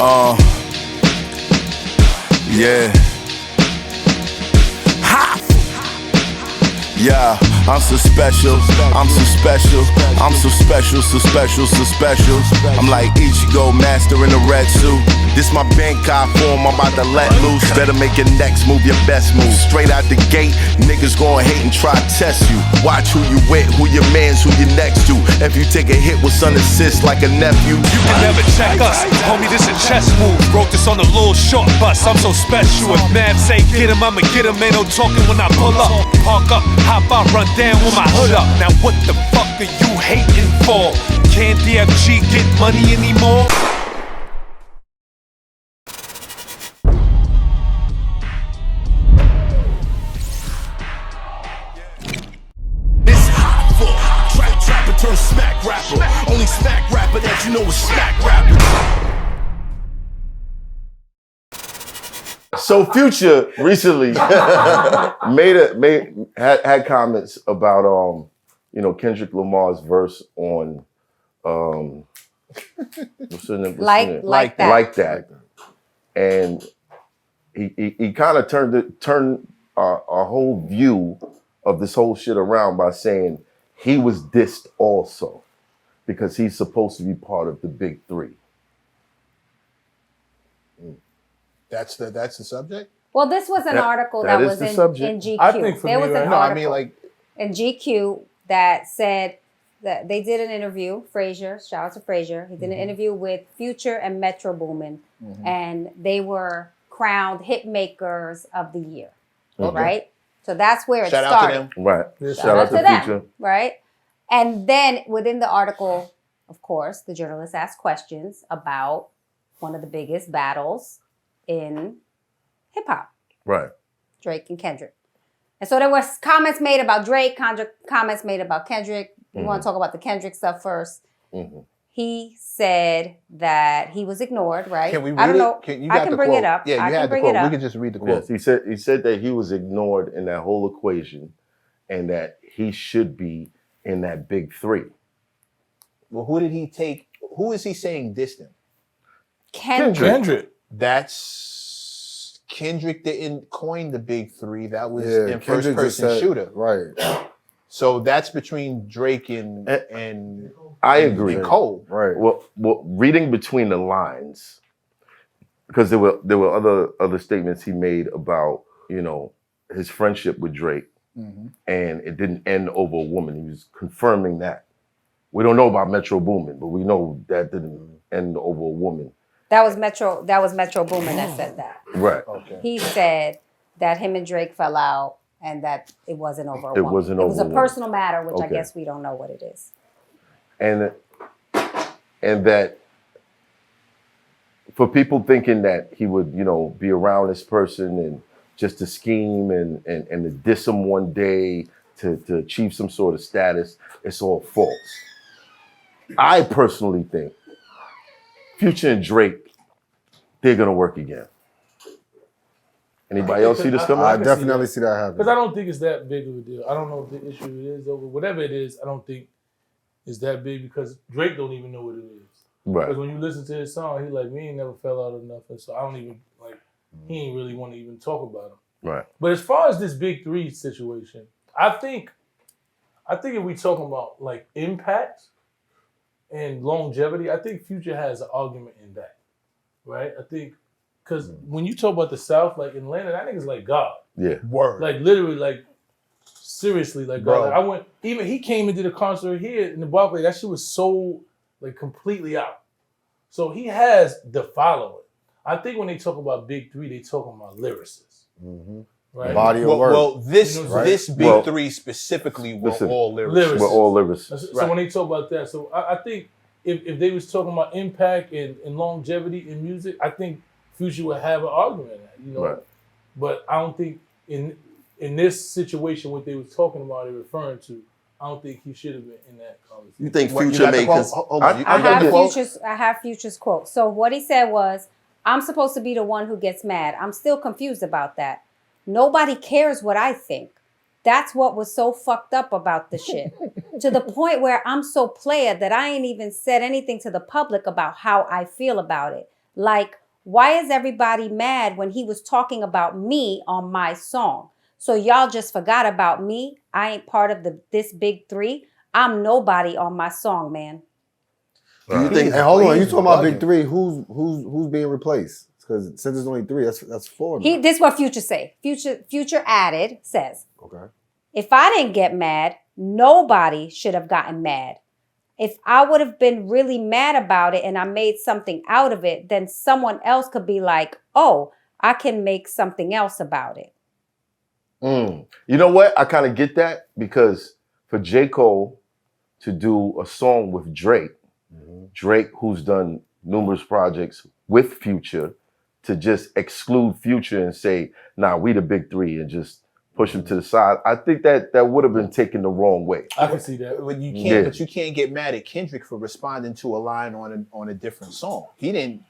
Yeah. Ha! Yeah, I'm so special, I'm so special, I'm so special, so special, so special. I'm like Ichigo, master in a red suit. This my Bankai form, I'm about to let loose. Better make your next move, your best move. Straight out the gate, niggas gon' hate and try to test you. Watch who you with, who your mans, who you next to. If you take a hit with son assist like a nephew, you can never check us. Homie, this a chess move. Wrote this on a little short bus, I'm so special. If Mav say get him, I'ma get him. Ain't no talking when I pull up. Park up, hop out, run down with my hood up. Now what the fuck are you hating for? Can't DFG get money anymore? It's hot for trapper turn smack rapper. Only smack rapper that you know is smack rapper. So Future recently had comments about Kendrick Lamar's verse on like that, and he kind of turned our whole view of this whole shit around by saying he was dissed also because he's supposed to be part of the big three. That's the subject? Well, this was an article that was in GQ. I think for there me, was an no, article I mean like in GQ that said that they did an interview. Frasier, shout out to Frasier. He did an interview with Future and Metro Boomin, and they were crowned hit makers of the year. Right? So that's where it started. Shout out to them. Right. Shout out to them. Future. Right? And then within the article, of course, the journalist asked questions about one of the biggest battles in hip hop. Right. Drake and Kendrick. And so there was comments made about Drake, comments made about Kendrick. We want to talk about the Kendrick stuff first. He said that he was ignored, right? Can we read I don't know. I can bring it up. Yeah, you had the quote. We can just read the quote. Yes, he said that he was ignored in that whole equation and that he should be in that big three. Well, who did he take? Who is he saying dissed him? Kendrick. That's Kendrick didn't coin the big three. That was in first Kendrick person shooter. Right. So that's between Drake and I agree. And Cole. Right. Well, reading between the lines, because there were other statements he made about his friendship with Drake, and it didn't end over a woman. He was confirming that. We don't know about Metro Boomin, but we know that didn't end over a woman. That was Metro Boomin that said that. Right. Okay. He said that him and Drake fell out and that it wasn't over a woman. It wasn't over It was a a woman. personal matter, which I Okay. guess we don't know what it is. And that for people thinking that he would, be around this person and just to scheme and to diss him one day to achieve some sort of status, it's all false. I personally think Future and Drake, they're gonna work again. Anybody else see this coming? I definitely see that happening. Because I don't think it's that big of a deal. I don't know what the issue is, or whatever it is, I don't think it's that big because Drake don't even know what it is. Right. Because when you listen to his song, he like, we ain't never fell out or nothing, so I don't even, he ain't really want to even talk about him. Right. But as far as this big three situation, I think if we talking about impact and longevity, I think Future has an argument in that, right? I think, because when you talk about the South, Atlanta, that nigga's like God. Yeah. Word. Literally, seriously, God. Bro. He came and did a concert here in the Barclay, that shit was sold, completely out. So he has the following. I think when they talk about big three, they talking about lyricists. Right? Body of work. Well, this big three specifically were all lyricists. We're all lyricists. So when they talk about that, so I think if they was talking about impact and longevity in music, I think Future would have an argument in that, Right. But I don't think in this situation what they was talking about and referring to, I don't think he should have been in that conversation. You think What, you Future got the made? quote? Cause Hold on, I have Future's quote. So what he said was, I'm supposed to be the one who gets mad. I'm still confused about that. Nobody cares what I think. That's what was so fucked up about the shit. To the point where I'm so player that I ain't even said anything to the public about how I feel about it. Like, why is everybody mad when he was talking about me on my song? So y'all just forgot about me. I ain't part of this big three. I'm nobody on my song, man. Do you think? And hold on, you talking about big three? Who's being replaced? Because since there's only three, that's four. Now. This is what Future say. Future added says, okay. If I didn't get mad, nobody should have gotten mad. If I would have been really mad about it and I made something out of it, then someone else could be like, oh, I can make something else about it. You know what? I kind of get that because for J. Cole to do a song with Drake, Drake, who's done numerous projects with Future, to just exclude Future and say, nah, we the big three and just push him to the side, I think that would have been taken the wrong way. I can see that. But you can't get mad at Kendrick for responding to a line on a different song. He didn't.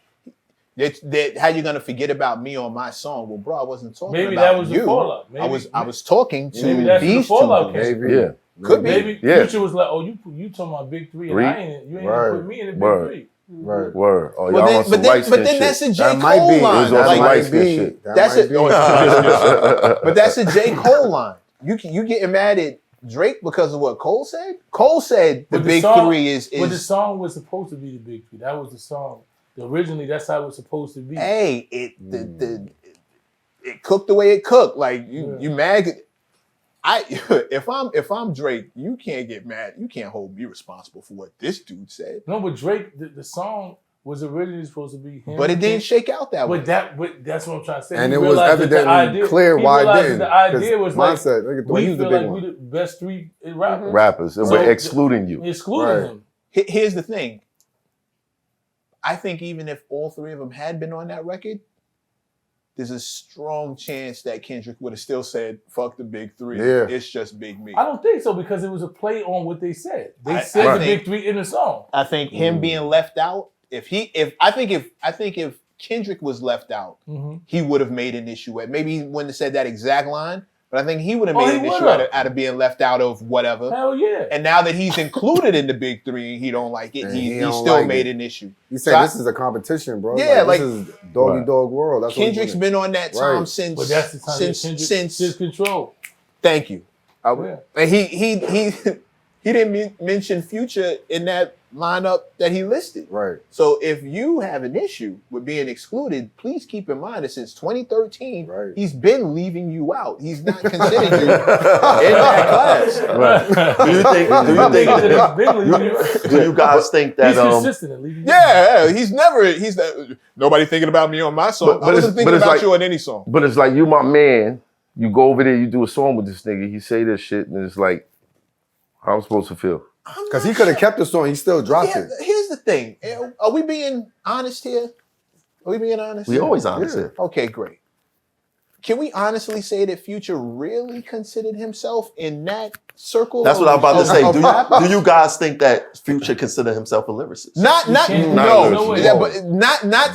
How you gonna forget about me on my song? Well, bro, I wasn't talking maybe about that was you. the fallout. Maybe, I was talking to maybe that's these the fallout two. maybe. Yeah. Could be. Maybe Yeah. Future was like, oh, you talking about big three, and you ain't Right. put me in the big Word. three. Right. Word. Oh, But y'all then, want some light but skin then shit. that's a J. That might Cole be. It line. was on some That light might skin be. shit. That That's might it. be. But that's a J. Cole line. You getting mad at Drake because of what Cole said? Cole said the big three is. But the song was supposed to be the big three. That was the song. Originally, that's how it was supposed to be. Hey, it cooked the way it cooked. Like you mad. If I'm Drake, you can't get mad. You can't hold me responsible for what this dude said. No, but Drake, the song was originally supposed to be him. But it didn't shake out that way. But that's what I'm trying to say. And he it was realized that the evidently idea- clear he why it realized didn't. that the idea was like, mindset, nigga, thought we he was the feel big like one. we the best three rappers. Rappers, and So we're excluding you. Excluding Right. him. Here's the thing. I think even if all three of them had been on that record, there's a strong chance that Kendrick would have still said, fuck the big three. Yeah. It's just Big Me. I don't think so because it was a play on what they said. They I said the think- big three in the song. I think him being left out, I think if Kendrick was left out, he would have made an issue at. Maybe he wouldn't have said that exact line, but I think he would have made an issue out of being left out of whatever. Hell yeah. And now that he's included in the big three and he don't like it, And he don't still like made it. an issue. You said So this is a competition, bro. Yeah, this is doggy dog world. That's Kendrick's what been on that time Right. since But that's the time that Kendrick since control. Thank you. Yeah. And he didn't mention Future in that lineup that he listed. Right. So if you have an issue with being excluded, please keep in mind that since 2013, he's been leaving you out. He's not considered you in that class. Right. Do you guys think that he's consistent at leaving? Yeah, he's nobody thinking about me on my song. I wasn't thinking about you on any song. But it's like, you my man, you go over there, you do a song with this nigga, he say this shit, and it's like, how I'm supposed to feel? Because he could have kept the song, he still dropped it. Here's the thing. Are we being honest here? Are we being honest? We always honest here. Okay, great. Can we honestly say that Future really considered himself in that circle? That's what I'm about to say. Do you guys think that Future consider himself a lyricist? Not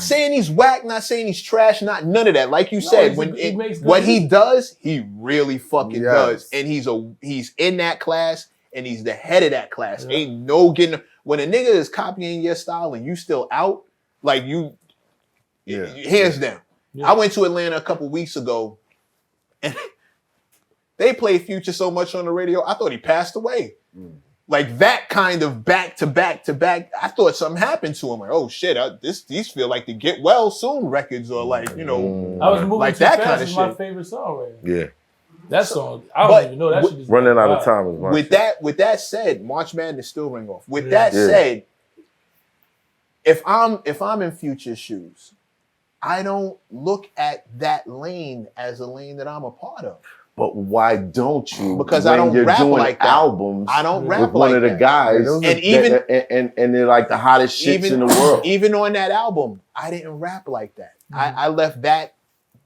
saying he's whack, not saying he's trash, not none of that. Like you said, what he does, he really fucking does, and he's in that class, and he's the head of that class. Yeah. Ain't no getting when a nigga is copying your style and you still out, like you, hands down. Yeah. I went to Atlanta a couple weeks ago, and they played Future so much on the radio, I thought he passed away. Like that kind of back to back to back. I thought something happened to him. Like, oh shit, these feel like the Get Well Soon records, or like, I was moving like too that fast kind of is shit. my favorite song right now. Yeah. That song, I don't even know. That shit just running out of time is my shit. With that said, March Madness still ring off. With that said, if I'm in Future's shoes, I don't look at that lane as a lane that I'm a part of. But why don't you? Because I don't rap like that. Albums. I don't rap with like one of the that. guys, and they're like the hottest shits in the world. Even on that album, I didn't rap like that. I left that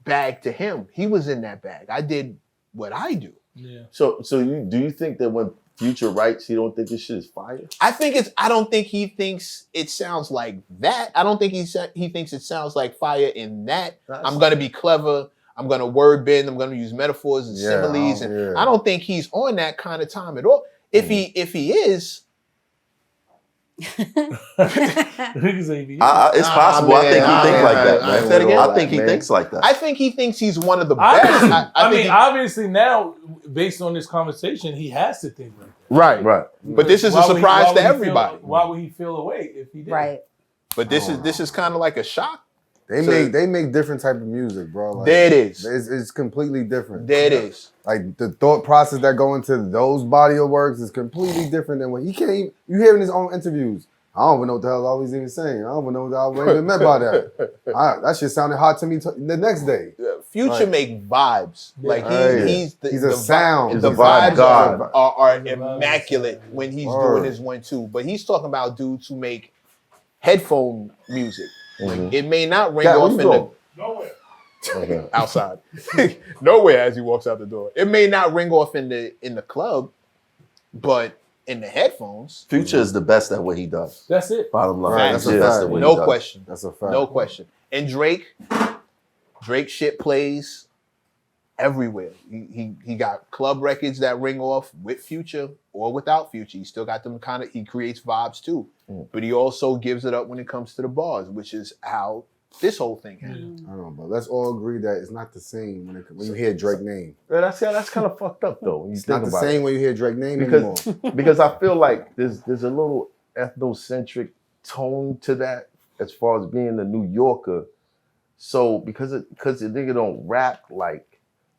bag to him. He was in that bag. I did what I do. Yeah. So do you think that when Future writes, he don't think this shit is fire? I don't think he thinks it sounds like that. I don't think he thinks it sounds like fire in that. I'm gonna be clever. I'm gonna word bend. I'm gonna use metaphors and similes, and I don't think he's on that kind of time at all. If he is, Niggas say he- It's possible. I think he thinks like that, man. Say it again? I think he thinks like that. I think he thinks he's one of the best. I mean, obviously now, based on this conversation, he has to think like that. Right. But this is a surprise to everybody. Why would he feel away if he did? Right. But this is kind of like a shock. They make different type of music, bro. Like, there it is. It's completely different. There it is. Like the thought process that go into those body of works is completely different than what he can't even, you hear in his own interviews. I don't even know what the hell I was even saying. I don't even know what I was even meant by that. That shit sounded hot to me the next day. Future make vibes. Like he's a sound. The He's a vibe vibes god. are immaculate when he's doing his 1-2. But he's talking about dudes who make headphone music. Like, it may not ring off in the Nowhere. outside, nowhere as he walks out the door. It may not ring off in the club, but in the headphones, Future is the best at what he does. That's it. Bottom line. Right. That's a Yeah, fact. the way he no does. question, That's a fact. no question. And Drake shit plays everywhere. He got club records that ring off with Future or without Future. He still got them kind of. He creates vibes too, but he also gives it up when it comes to the bars, which is how this whole thing happened. I don't know, but let's all agree that it's not the same when you hear Drake name. Yeah, that's kind of fucked up though. When you It's think not the about same it. when you hear Drake name anymore. Because I feel like there's a little ethnocentric tone to that as far as being a New Yorker. So because the nigga don't rap like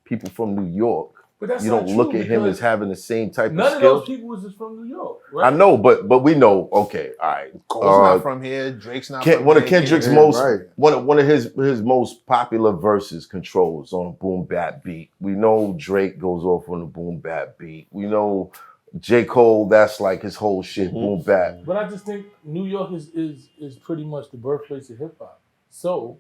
people from New York, But that's you not don't look true at him because as having the same type none of of skill. those people was just from New York, right? I know, but we know. Okay, all right. Cole's not from here. Drake's not from One of here. Kendrick's Yeah, most right. one of his most popular verses controls on a boom bap beat. We know Drake goes off on a boom bap beat. We know J. Cole, that's like his whole shit, boom bap. But I just think New York is pretty much the birthplace of hip hop. So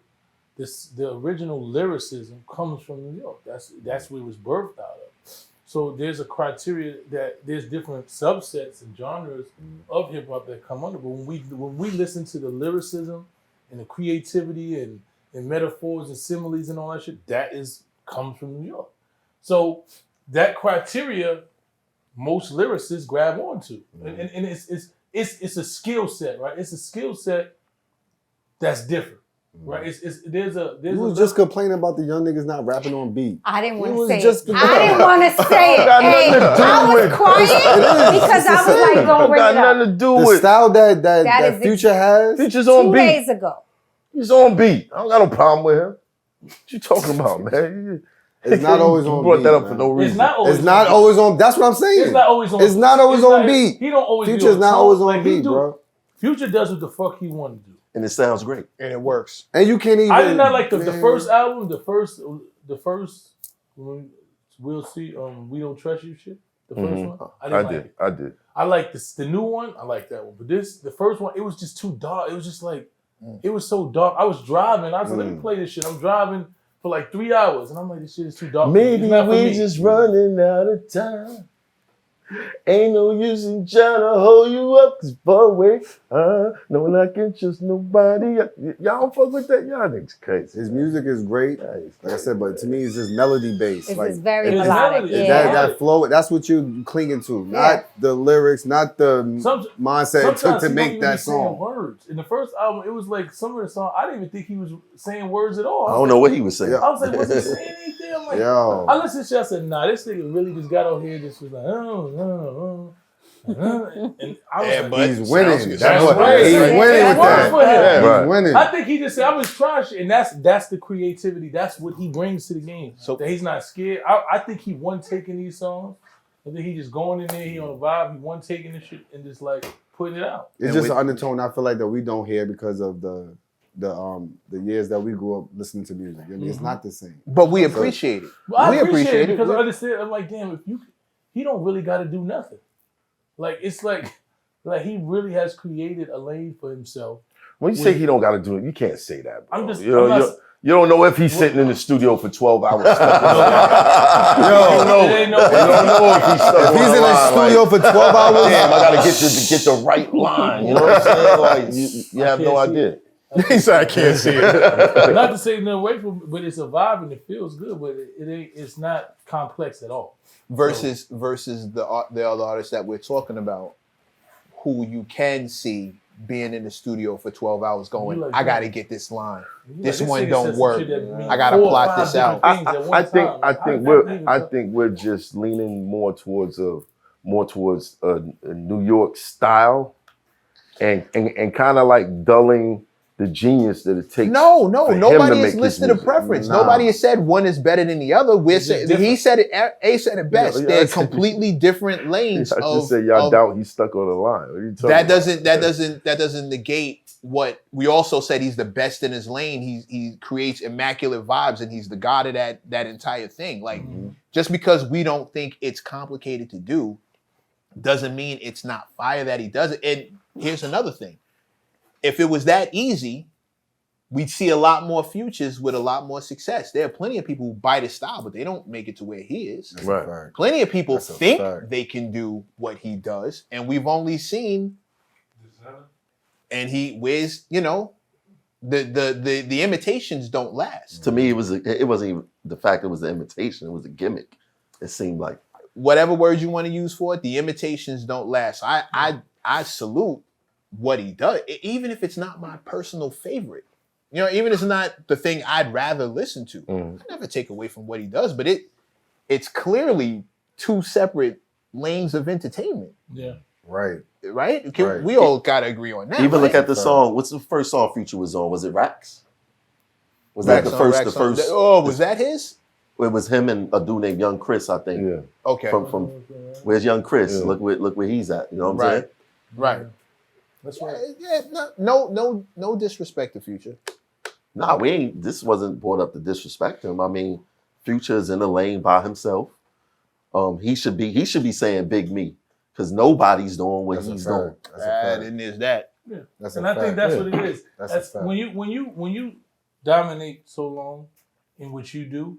the original lyricism comes from New York. That's where it was birthed out of. So there's a criteria that there's different subsets and genres of hip hop that come under. But when we listen to the lyricism and the creativity and metaphors and similes and all that shit, comes from New York. So that criteria, most lyricists grab onto, and it's a skill set, right? It's a skill set that's different. Right, You was just complaining about the young niggas not rapping on beat. I didn't want It to was say just it. I didn't want to say it. got Hey, nothing to do I was with- quiet because I was like, go bring Got it up. nothing to do The with style that That is Future has. Future's on 2 beat. days ago. He's on beat. I don't got no problem with him. What you talking about, man? It's not always You on brought beat, that up man. for no reason. It's not always. It's not on always on. That's what I'm saying. It's not always on. It's not always it's on not- beat. He don't always. be Future's on not song. always on Like, he beat, do- bro. Future does what the fuck he want to do. And it sounds great. And it works. And you can't even. I did not like the Man. first album, the first We'll See, We Don't Trust You shit. The first one. I didn't like it. I did. I like the new one. I like that one. But the first one, it was just too dark. It was just like, it was so dark. I was driving. I was like, let me play this shit. I'm driving for like 3 hours. And I'm like, this shit is too dark. Maybe It's not for we me. just running out of time. Ain't no use in trying to hold you up, cause far away. No, I can trust nobody. Y'all don't fuck with that. Y'all niggas crazy. His music is great, like I said, but to me, it's just melody based. It's Like just very It's melodic. melody. Yeah. that flow. That's what you clinging to, not the lyrics, not the mindset it took Sometimes to he make don't even that be saying song. words. In the first album, it was like some of the song, I didn't even think he was saying words at all. I don't know what he was saying. I was like, was he saying anything? I'm like, Yo, I listened to shit, I said, nah, this nigga really just got out here, just was like, oh. And I was Yeah, like, but he's winning. sounds good. That's what right. he's Yeah, winning it with works that. for him. Yeah, Right. he's winning. I think he just said, I was trying shit. And that's the creativity. That's what he brings to the game. So- that he's not scared. I think he won taking these songs. I think he just going in there, he on a vibe, he won taking this shit and just like putting it out. It's just an undertone I feel like that we don't hear because of the years that we grew up listening to music. I mean, it's not the same. But we appreciate it. Well, I we appreciate it because We- I understand. I'm like, damn, he don't really got to do nothing. Like it's like he really has created a lane for himself. When you say he don't got to do it, you can't say that, bro. I'm just- you, know, I'm not- you don't know if he's sitting in the studio for 12 hours. It ain't no- You don't know if he's stuck If on he's in the line, studio for 12 hours, damn, I gotta get the right line. You know what I'm saying? Like you have no can't see idea. He said, I can't see it. Not to say nothing away from, but it's a vibe and it feels good, but it ain't. It's not complex at all. versus the other artists that we're talking about who you can see being in the studio for 12 hours going, You like I got to that. get this line. You This like, one nigga don't said some work. shit that mean I gotta 4 or plot 5 this out. different things at one I think time. I Like, think how we're that even- we're just leaning more towards a New York style, and kind of like dulling the genius that it takes. No, for him nobody to has make his listed a music. preference. Nah. Nobody has said one is better than the other. It's just He different. said it. A said it best. Yeah, They're yeah. completely different lanes. I of, just said y'all of- doubt he's stuck on the line. What are you talking that about? that doesn't negate what we also said. He's the best in his lane. He creates immaculate vibes, and he's the god of that entire thing. Like just because we don't think it's complicated to do, doesn't mean it's not fire that he does it. And here's another thing: if it was that easy, we'd see a lot more futures with a lot more success. There are plenty of people who bite his style, but they don't make it to where he is. That's Right. a fact. Plenty of people That's a think fact. they can do what he does, and we've only seen. And he wears, the imitations don't last. To me, it wasn't even the fact it was an imitation. It was a gimmick. It seemed like. Whatever word you want to use for it, the imitations don't last. I salute what he does, even if it's not my personal favorite. Even if it's not the thing I'd rather listen to. I never take away from what he does, but it's clearly two separate lanes of entertainment, Yeah. Right. right? Right. We all gotta agree on that. Even look right? at the song. What's the first song Future was on? Was it Racks? Was that the Racks first? on- Oh, was that his? It was him and a dude named Young Chris, I think. Yeah. Okay, From where's Young Chris? Yeah. Look where he's at. You know what I'm right, saying? right. That's right. Yeah, no disrespect to Future. Nah, we ain't. This wasn't brought up to disrespect him. I mean, Future is in the lane by himself. He should be saying "Big Me" because nobody's doing what That's a he's doing. fact. That's a fact. And there's that. Yeah. That's And a I think fact. that's Yeah. what it is. That's a That's fact. when you dominate so long in what you do,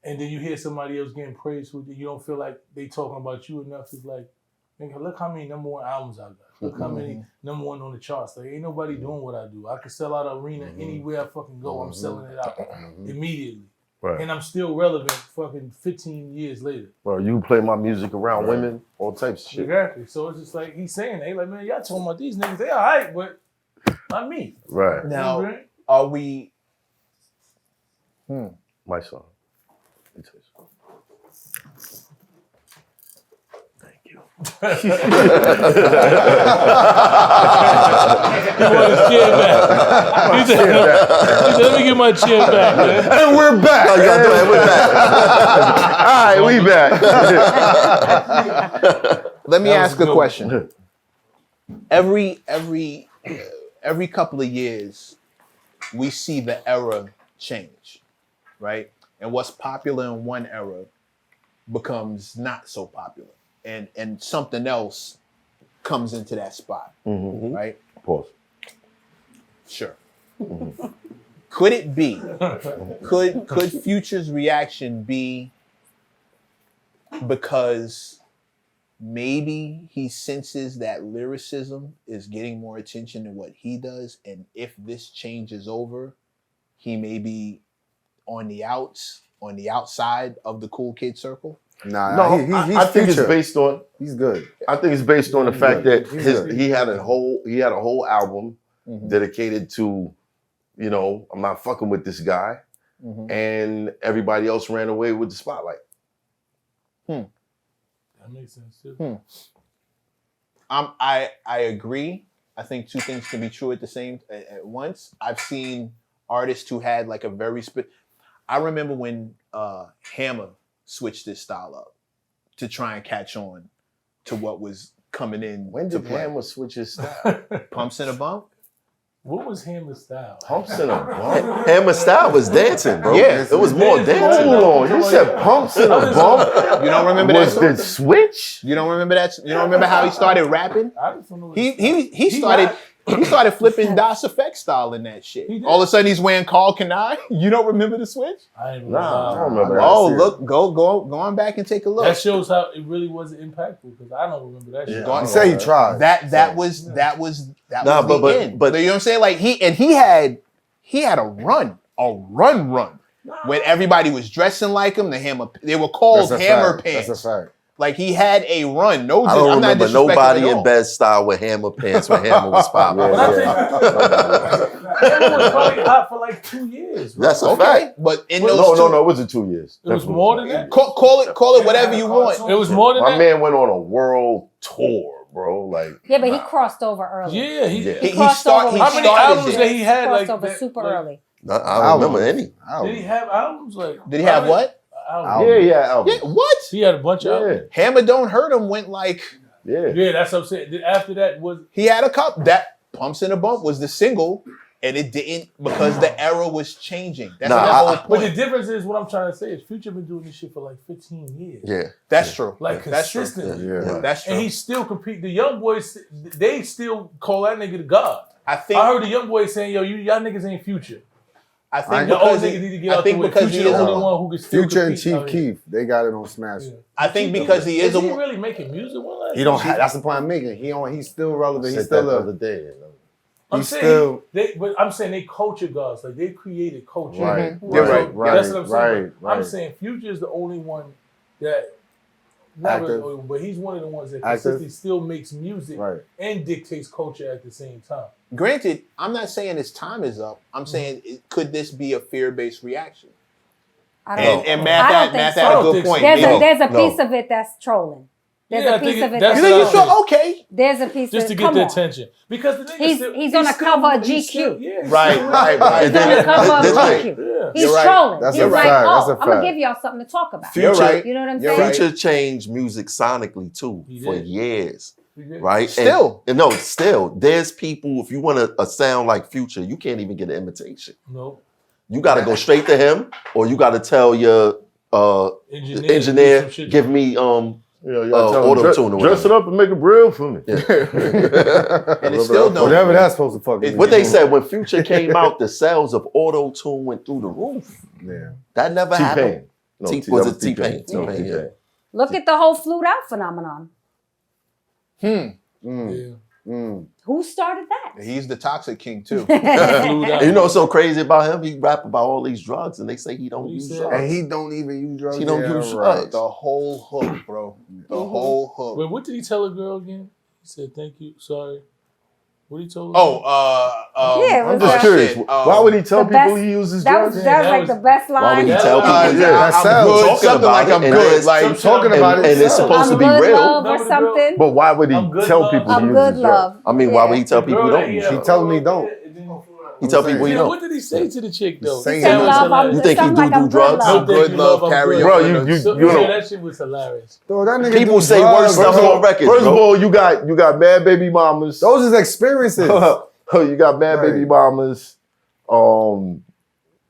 and then you hear somebody else getting praised with it, you don't feel like they talking about you enough. It's like, nigga, look how many number one albums I got. Look how many number one on the charts. Like, ain't nobody doing what I do. I can sell out an arena anywhere I fucking go. I'm selling it out immediately. Right. And I'm still relevant fucking 15 years later. Bro, you play my music around women, all types of shit. Exactly. So it's just like he's saying, hey, like, man, y'all talking about these niggas, they all right, but not me. Right. Now, You know what I mean? are we? My son. Let me tell you something. He want his chair back. He said, let me get my chair back, man. And we're back. Oh, you gotta do it. We're back. All right, we back. Let me That was ask a good. question. Every couple of years, we see the era change, right? And what's popular in one era becomes not so popular, and something else comes into that spot, right? Pause. Sure. Could it be? Could Future's reaction be because maybe he senses that lyricism is getting more attention than what he does, and if this change is over, he may be on the outside of the cool kid circle? Nah, No, he's I think Future. it's based on. He's good. I think it's based on the fact that He's good. he had a whole album dedicated to, I'm not fucking with this guy, and everybody else ran away with the spotlight. That makes sense too. I agree. I think two things can be true at once. I've seen artists who had like a very I remember when Hammer switched his style up to try and catch on to what was coming in. When to did play. Hammer switch his style? Pumps in a bump? What was Hammer's style? Pumps in a bump? Hammer style was dancing, bro. Yeah. It was more dancing. Hold on, you said pumps in a bump? You don't remember Was that? the switch? You don't remember that? You don't remember how he started rapping? I just don't know what He started flipping Das Effect style in that shit. He did. All of a sudden he's wearing Carl Kanai. You don't remember the switch? I ain't Nah, I don't remember that. Oh, see it. look, go on back and take a look. That shows how it really wasn't impactful because I don't remember that shit. Go on. He said he tried. That was the end. but- You know what I'm saying? Like he had a run when everybody was dressing like him. They were called That's a hammer fact. pants. That's a fact. Like he had a run. No, I don't I'm not remember disrespecting nobody at in all. Bed-Stuy with Hammer pants when Hammer was popping. But I think Hammer was probably hot for like 2 years. Bro. That's a Okay, fact. but in Well, those No, it wasn't 2 years. It was Definitely more wasn't. than that. call it whatever you want. It was more than My that. man went on a world tour, bro. Like, Yeah, but he crossed over early. Yeah, He crossed started. over. He How many started albums there. that he had? Crossed Like over that, super like, early. I don't remember any. Did he have albums? Like Did he have what? Albums. yeah, album. Yeah, what? He had a bunch of Yeah, albums. Hammer Don't Hurt Him went like yeah. Yeah, that's what I'm saying. After that was he had a couple. That Pumps in a Bump was the single, and it didn't because the era was changing. That's Nah, the whole But the point. difference is what I'm trying to say is Future been doing this shit for like 15 years. Yeah. That's true. Like That's true. consistently. Yeah. That's true. And he still compete. The young boys, they still call that nigga the god. I think. I heard the young boys saying, "Yo, y'all niggas ain't Future. I think Y'all old because niggas need to he, get I out think the way. because he Future is the only a, one who can still Future and compete Chief out here. Keef, they got it on Smash. Yeah. I think because he is he a. really making music? He don't. That's the point I'm making. He's still relevant. He's Said that still the a. other day. I'm He's saying still- but I'm saying they culture gods. Like they created culture. Right, You're So right, That's what I'm saying. right. I'm saying Future is the only one that. Not really, Active. only, but he's one of the ones that Active. consistently still makes music Right. and dictates culture at the same time. Granted, I'm not saying his time is up. I'm saying could this be a fear-based reaction? I don't And know. Matt I don't had think Matt so. had I a don't good think point. so. There's a No. piece of it that's trolling. There's Yeah, I a piece think of it that's that's You what think I you trolling. sure? Okay. There's a piece Just of to it. get Come their on. attention. Because the nigga He's on the cover of GQ. Right. He's on the cover of This- GQ. Yeah. He's You're right. trolling. That's He's a like, fact. That's a I'm gonna fact. give y'all something to talk about. You're right. You know what I'm You're saying? right. Future changed music sonically too He for did. years. He did. Right? Still. And no, still. There's people, if you want a sound like Future, you can't even get an imitation. No. You got to go straight to him, or you got to tell your engineer, do some shit. give me Yeah, y'all tell him, auto-tune or dress whatever. it up and make it real for me. And it still don't. Whatever that's supposed to fucking. What they said when Future came out, the sales of auto-tune went through the roof. Yeah. That never happened. T-Pain. Was that it T-Pain? No, T-Pain, yeah. Look at the whole flute out phenomenon. Mm. Yeah. Mm. Who started that? He's the toxic king too. And you know what's so crazy about him? He rap about all these drugs, and they say he don't What he use said? drugs. And he don't even use drugs. He don't Yeah, use right. drugs. The whole hook, bro. The whole hook. Wait, what did he tell a girl again? He said, "Thank you, sorry." What did he tell her? Oh, Yeah, it I'm was just that- curious. shit, Why would he tell the people best- he uses That was drugs? that was that like was- the best Why line. would he tell people? yeah, that I'm sells. good. Talking Something about like it, I'm and good. there's Like I'm talking about it. and it's sells. supposed to I'm be good real. love or Remember the girl? something. But why would he I'm good tell love. people I'm he good uses drugs? love. I mean, why would he tell The people girl he that don't he use had- drugs? He telling me don't. He tell people he Yeah, don't. what did he say to the chick though? Saying He said, that- love, I'm- You think he something do I'm drugs? good No, love. good love, carry Bro, on. you So, know. that shit was hilarious. Bro, that nigga People do say drugs, worse stuff bro. on record. First of bro. all, you got mad baby mamas. Those is experiences. You got mad Right. baby mamas.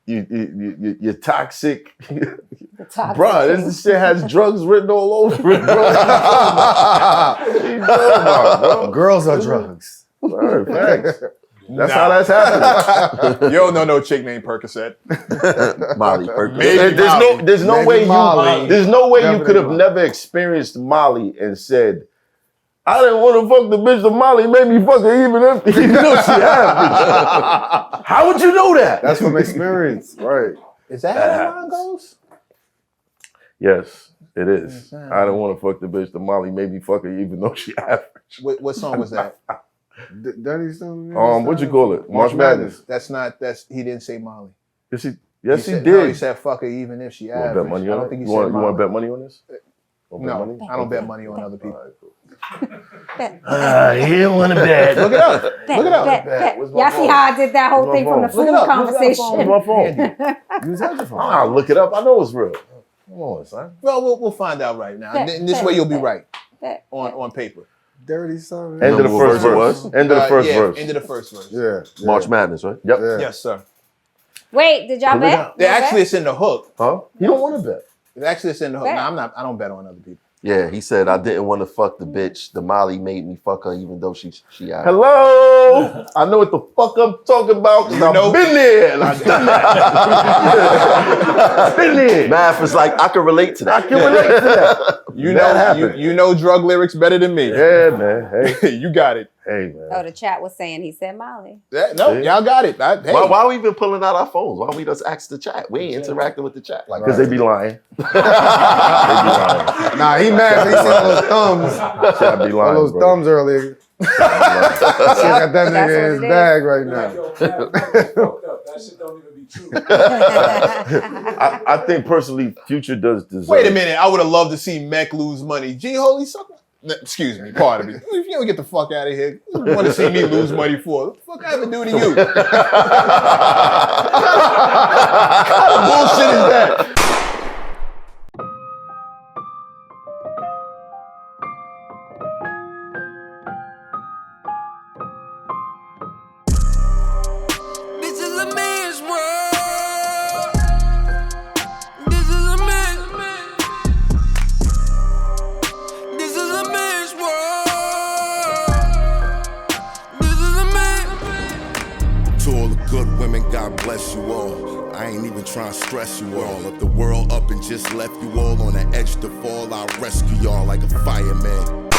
You're toxic. The toxic Bro, king. this shit has drugs written all over it, bro. What you talking about, bro? Girls are drugs. Word, facts. That's Nah. how that's happening. You don't know no chick named Percocet. Molly Perkins. Maybe There's no Maybe way Molly. there's no way you Definitely could have Molly. never experienced Molly and said, I didn't want to fuck the bitch, the Molly made me fuck her even though she had me. How would you know that? That's from experience, right? Is that That how the line happens. goes? Yes, it is. I didn't want to fuck the bitch, the Molly made me fuck her even though she average. What song was that? Dirty something. What you call it? March Madness. That's he didn't say Molly. Yes, he said, did. No, he said fuck her even if she You want to average. bet money I on don't it? think he You want said to Molly. bet money on this? Want to bet No, money? I don't bet money on other people. All right, cool. Bet, He don't want to bet. Look it up. bet, Look it up. bet, bet. Where's my Y'all see phone? how I did that whole Where's thing my from the phone? food Where's conversation? my phone? Use headphones. I'll look it up. I know it's real. Come on, son. Well, we'll find out right now. Bet, And this bet, way you'll be bet. right Bet. on paper. Dirty something. End of the Remember first what verse. verse it End of the first yeah, verse. Into the first verse. Yeah. March Madness, right? Yep. Yeah. Yes, sir. Wait, did y'all Pull it bet? out. Y'all Actually, bet? it's in the hook. Huh? You don't want to bet. Actually, it's in the hook. Bet. No, I don't bet on other people. Yeah, he said I didn't want to fuck the bitch. The Molly made me fuck her even though she average. Hello. I know what the fuck I'm talking about because I've been there and I've done that. I've been there. Math is like I can relate to I that. can relate to that. You That know, happened. you know drug lyrics better than me. Yeah, man. Hey, You got it. Hey, man. Oh, the chat was saying he said Molly. No, y'all got it. Hey. Why are we even pulling out our phones? Why don't we just ask the chat? We ain't interacting with the chat. Like, Because they be lying. Nah, he mad. He seen those thumbs. Chat be lying, Those bro. thumbs earlier. Got that That's nigga in his what it bag right now. That shit don't even be true. I think personally, Future does deserve. Wait a minute. I would have loved to see MECC lose money. G Holy sucker. Excuse me, pardon me. If you don't get the fuck out of here, what do you want to see me lose money for? What the fuck I ever do to you? What kind of bullshit is that? This is a man's world. This is a man's This is a man's world. This is a man. To all the good women, God bless you all. I ain't even trying to stress you all. If the world up and just left you all on the edge to fall, I'll rescue y'all like a fireman.